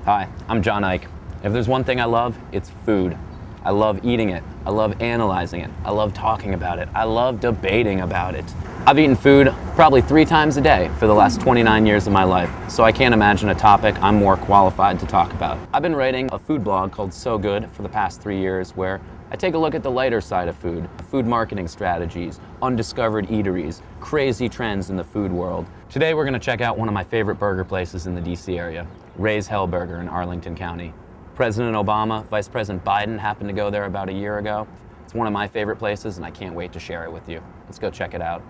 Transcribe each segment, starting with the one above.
Hi, I'm John Ike. If there's one thing I love, it's food. I love eating it. I love analyzing it. I love talking about it. I love debating about it. I've eaten food probably 3 times a day for the last 29 years of my life, so I can't imagine a topic I'm more qualified to talk about. I've been writing a food blog called So Good for the past 3 years where I take a look at the lighter side of food marketing strategies, undiscovered eateries, crazy trends in the food world. Today we're going to check out one of my favorite burger places in the DC area, Ray's Hell Burger in Arlington County. President Obama, Vice President Biden happened to go there about a year ago. It's one of my favorite places and I can't wait to share it with you. Let's go check it out.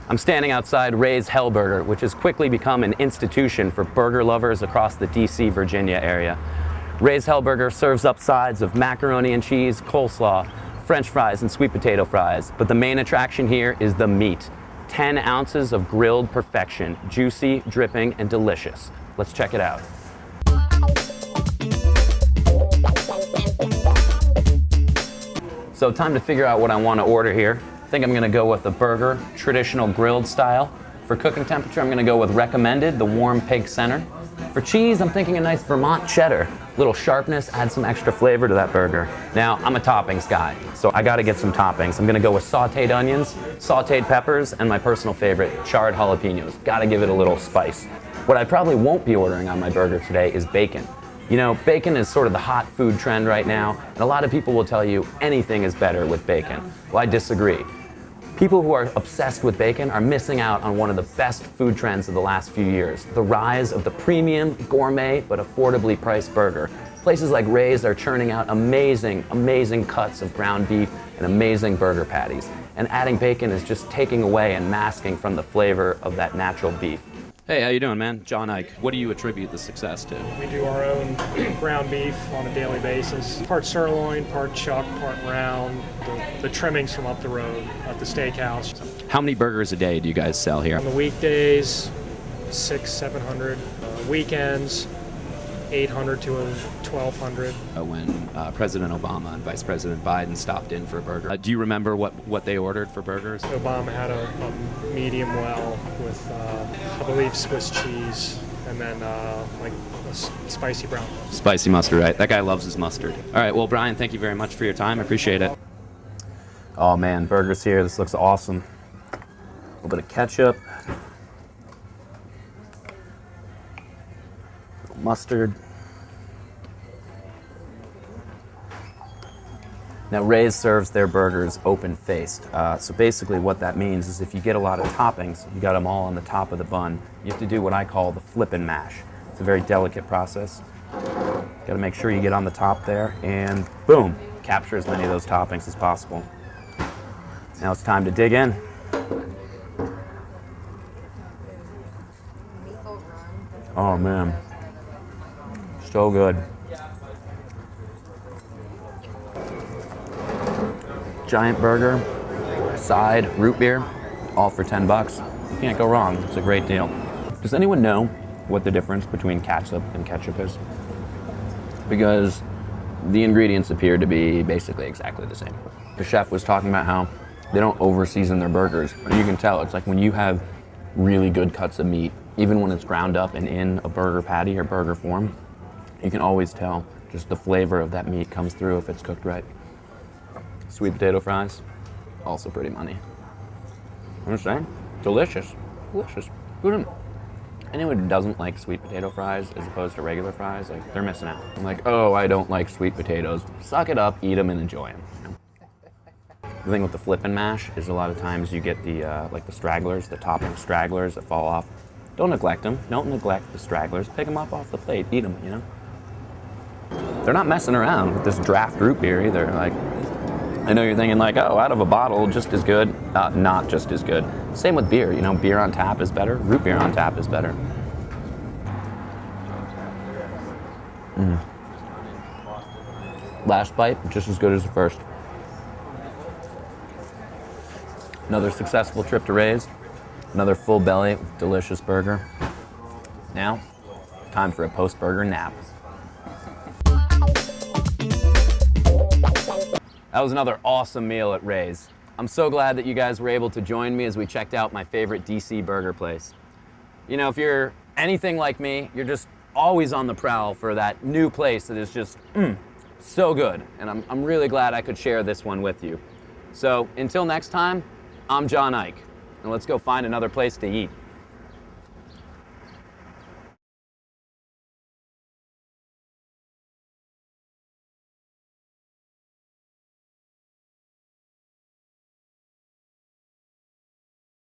I'm standing outside Ray's Hell Burger, which has quickly become an institution for burger lovers across the DC, Virginia area. Ray's Hell Burger serves up sides of macaroni and cheese, coleslaw, French fries, and sweet potato fries. But the main attraction here is the meat. 10 ounces of grilled perfection, juicy, dripping, and delicious. Let's check it out. So time to figure out what I want to order here. I think I'm going to go with a burger, traditional grilled style. For cooking temperature, I'm going to go with recommended, the warm pig center. For cheese, I'm thinking a nice Vermont cheddar. Little sharpness, add some extra flavor to that burger. Now, I'm a toppings guy, so I got to get some toppings. I'm going to go with sauteed onions, sauteed peppers, and my personal favorite, charred jalapenos. Got to give it a little spice. What I probably won't be ordering on my burger today is bacon. You know, bacon is sort of the hot food trend right now, and a lot of people will tell you anything is better with bacon. Well, I disagree. People who are obsessed with bacon are missing out on one of the best food trends of the last few years, the rise of the premium, gourmet, but affordably priced burger. Places like Ray's are churning out amazing, amazing cuts of ground beef and amazing burger patties. And adding bacon is just taking away and masking from the flavor of that natural beef. Hey, how you doing, man? John Ike. What do you attribute the success to? We do our own ground beef on a daily basis. Part sirloin, part chuck, part round. The trimmings from up the road at the steakhouse. How many burgers a day do you guys sell here? On the weekdays, 600-700. Weekends, 800 to 1,200. When President Obama and Vice President Biden stopped in for a burger, do you remember what they ordered for burgers? Obama had a medium well with, I believe, Swiss cheese, and then like a spicy brown. Spicy mustard, right? That guy loves his mustard. All right, well, Brian, thank you very much for your time. I appreciate it. Oh man, burgers here. This looks awesome. A little bit of ketchup. Mustard. Now Ray's serves their burgers open-faced. So basically what that means is if you get a lot of toppings, you got them all on the top of the bun, you have to do what I call the flip and mash. It's a very delicate process. Got to make sure you get on the top there and boom, capture as many of those toppings as possible. Now it's time to dig in. Oh man. So good. Giant burger, side, root beer, all for 10 bucks. You can't go wrong. It's a great deal. Does anyone know what the difference between catsup and ketchup is? Because the ingredients appear to be basically exactly the same. The chef was talking about how they don't over-season their burgers. You can tell, it's like when you have really good cuts of meat, even when it's ground up and in a burger patty or burger form, you can always tell just the flavor of that meat comes through if it's cooked right. Sweet potato fries, also pretty money. I'm just saying, delicious, delicious. Anyone who doesn't like sweet potato fries as opposed to regular fries, like they're missing out. I'm like, oh, I don't like sweet potatoes. Suck it up, eat them, and enjoy them. You know? The thing with the flip and mash is a lot of times you get the like the stragglers, the topping stragglers that fall off. Don't neglect them. Don't neglect the stragglers. Pick them up off the plate. Eat them. You know. They're not messing around with this draft root beer either. Like, I know you're thinking like, oh, out of a bottle, just as good. Not just as good. Same with beer. You know, beer on tap is better. Root beer on tap is better. Last bite, just as good as the first. Another successful trip to Ray's. Another full belly, delicious burger. Now, time for a post-burger nap. That was another awesome meal at Ray's. I'm so glad that you guys were able to join me as we checked out my favorite DC burger place. You know, if you're anything like me, you're just always on the prowl for that new place that is just so good. And I'm really glad I could share this one with you. So until next time, I'm John Ike, and let's go find another place to eat.